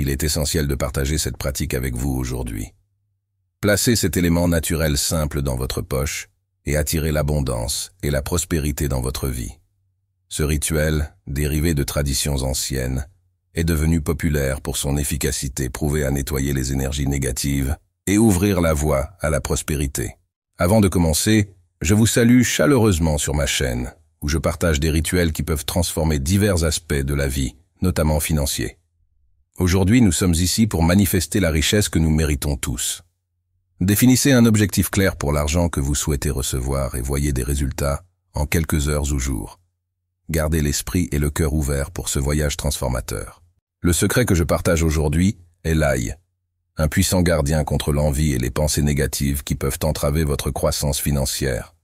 Il est essentiel de partager cette pratique avec vous aujourd'hui. Placez cet élément naturel simple dans votre poche et attirez l'abondance et la prospérité dans votre vie. Ce rituel, dérivé de traditions anciennes, est devenu populaire pour son efficacité prouvée à nettoyer les énergies négatives et ouvrir la voie à la prospérité. Avant de commencer, je vous salue chaleureusement sur ma chaîne, où je partage des rituels qui peuvent transformer divers aspects de la vie, notamment financiers. Aujourd'hui, nous sommes ici pour manifester la richesse que nous méritons tous. Définissez un objectif clair pour l'argent que vous souhaitez recevoir et voyez des résultats en quelques heures ou jours. Gardez l'esprit et le cœur ouverts pour ce voyage transformateur. Le secret que je partage aujourd'hui est l'ail, un puissant gardien contre l'envie et les pensées négatives qui peuvent entraver votre croissance financière.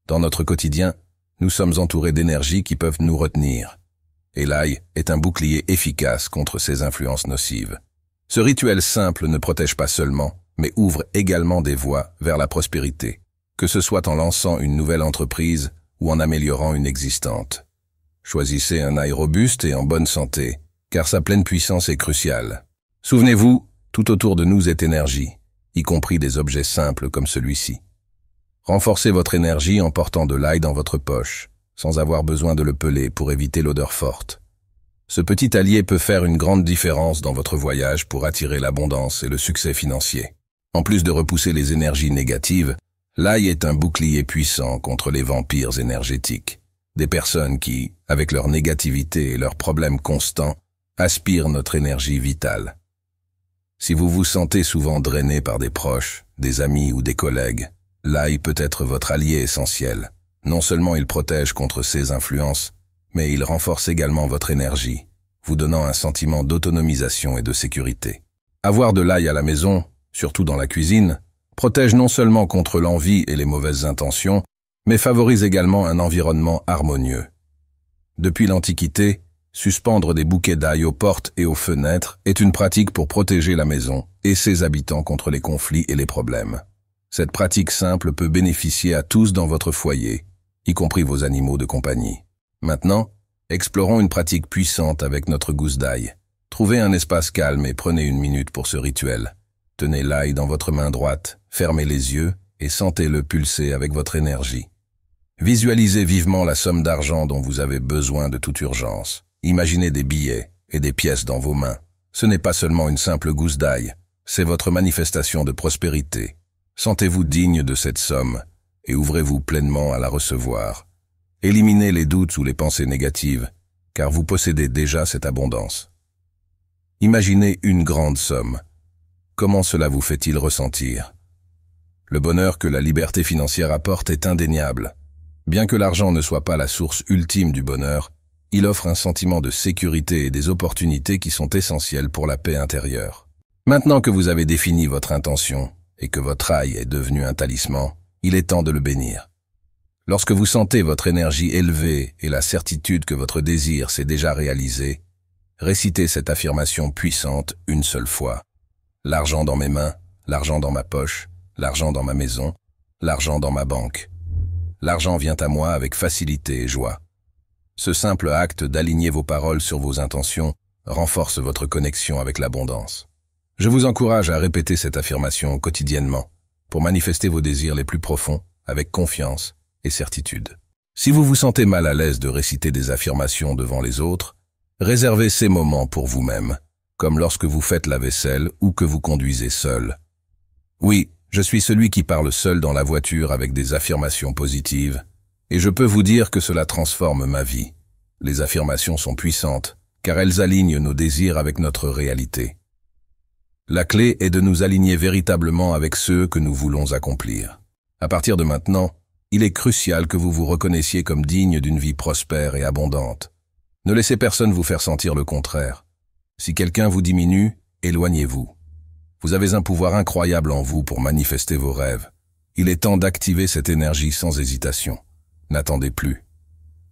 Dans notre quotidien, nous sommes entourés d'énergies qui peuvent nous retenir, et l'ail est un bouclier efficace contre ces influences nocives. Ce rituel simple ne protège pas seulement, mais ouvre également des voies vers la prospérité, que ce soit en lançant une nouvelle entreprise ou en améliorant une existante. Choisissez un ail robuste et en bonne santé, car sa pleine puissance est cruciale. Souvenez-vous, tout autour de nous est énergie, y compris des objets simples comme celui-ci. Renforcez votre énergie en portant de l'ail dans votre poche, sans avoir besoin de le peler pour éviter l'odeur forte. Ce petit allié peut faire une grande différence dans votre voyage pour attirer l'abondance et le succès financier. En plus de repousser les énergies négatives, l'ail est un bouclier puissant contre les vampires énergétiques, des personnes qui, avec leur négativité et leurs problèmes constants, aspirent notre énergie vitale. Si vous vous sentez souvent drainé par des proches, des amis ou des collègues, l'ail peut être votre allié essentiel. Non seulement il protège contre ces influences, mais il renforce également votre énergie, vous donnant un sentiment d'autonomisation et de sécurité. Avoir de l'ail à la maison, surtout dans la cuisine, protège non seulement contre l'envie et les mauvaises intentions, mais favorise également un environnement harmonieux. Depuis l'Antiquité, suspendre des bouquets d'ail aux portes et aux fenêtres est une pratique pour protéger la maison et ses habitants contre les conflits et les problèmes. Cette pratique simple peut bénéficier à tous dans votre foyer, y compris vos animaux de compagnie. Maintenant, explorons une pratique puissante avec notre gousse d'ail. Trouvez un espace calme et prenez une minute pour ce rituel. Tenez l'ail dans votre main droite, fermez les yeux et sentez-le pulser avec votre énergie. Visualisez vivement la somme d'argent dont vous avez besoin de toute urgence. Imaginez des billets et des pièces dans vos mains. Ce n'est pas seulement une simple gousse d'ail, c'est votre manifestation de prospérité. Sentez-vous digne de cette somme et ouvrez-vous pleinement à la recevoir. Éliminez les doutes ou les pensées négatives, car vous possédez déjà cette abondance. Imaginez une grande somme. Comment cela vous fait-il ressentir? Le bonheur que la liberté financière apporte est indéniable. Bien que l'argent ne soit pas la source ultime du bonheur, il offre un sentiment de sécurité et des opportunités qui sont essentielles pour la paix intérieure. Maintenant que vous avez défini votre intention et que votre ail est devenu un talisman, il est temps de le bénir. Lorsque vous sentez votre énergie élevée et la certitude que votre désir s'est déjà réalisé, récitez cette affirmation puissante une seule fois. L'argent dans mes mains, l'argent dans ma poche, l'argent dans ma maison, l'argent dans ma banque. L'argent vient à moi avec facilité et joie. Ce simple acte d'aligner vos paroles sur vos intentions renforce votre connexion avec l'abondance. Je vous encourage à répéter cette affirmation quotidiennement pour manifester vos désirs les plus profonds avec confiance et certitude. Si vous vous sentez mal à l'aise de réciter des affirmations devant les autres, réservez ces moments pour vous-même, comme lorsque vous faites la vaisselle ou que vous conduisez seul. Oui, je suis celui qui parle seul dans la voiture avec des affirmations positives, et je peux vous dire que cela transforme ma vie. Les affirmations sont puissantes, car elles alignent nos désirs avec notre réalité. La clé est de nous aligner véritablement avec ceux que nous voulons accomplir. À partir de maintenant, il est crucial que vous vous reconnaissiez comme digne d'une vie prospère et abondante. Ne laissez personne vous faire sentir le contraire. Si quelqu'un vous diminue, éloignez-vous. Vous avez un pouvoir incroyable en vous pour manifester vos rêves. Il est temps d'activer cette énergie sans hésitation. N'attendez plus.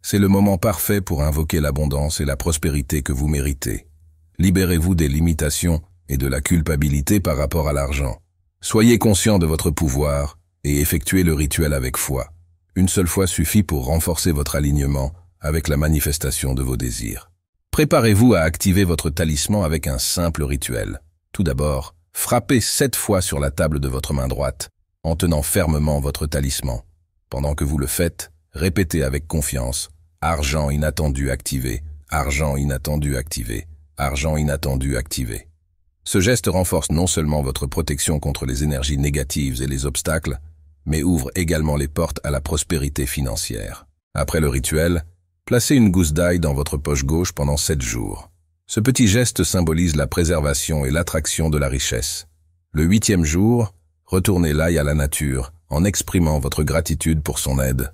C'est le moment parfait pour invoquer l'abondance et la prospérité que vous méritez. Libérez-vous des limitations et de la culpabilité par rapport à l'argent. Soyez conscient de votre pouvoir et effectuez le rituel avec foi. Une seule fois suffit pour renforcer votre alignement avec la manifestation de vos désirs. Préparez-vous à activer votre talisman avec un simple rituel. Tout d'abord, frappez 7 fois sur la table de votre main droite, en tenant fermement votre talisman. Pendant que vous le faites, répétez avec confiance « Argent inattendu activé, argent inattendu activé, argent inattendu activé ». Ce geste renforce non seulement votre protection contre les énergies négatives et les obstacles, mais ouvre également les portes à la prospérité financière. Après le rituel, placez une gousse d'ail dans votre poche gauche pendant 7 jours. Ce petit geste symbolise la préservation et l'attraction de la richesse. Le 8e jour, retournez l'ail à la nature en exprimant votre gratitude pour son aide.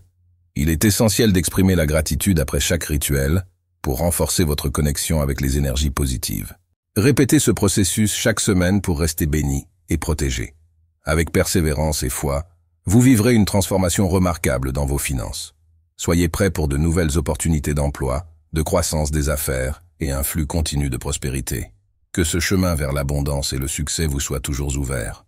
Il est essentiel d'exprimer la gratitude après chaque rituel pour renforcer votre connexion avec les énergies positives. Répétez ce processus chaque semaine pour rester béni et protégé. Avec persévérance et foi, vous vivrez une transformation remarquable dans vos finances. Soyez prêts pour de nouvelles opportunités d'emploi, de croissance des affaires et un flux continu de prospérité. Que ce chemin vers l'abondance et le succès vous soit toujours ouvert.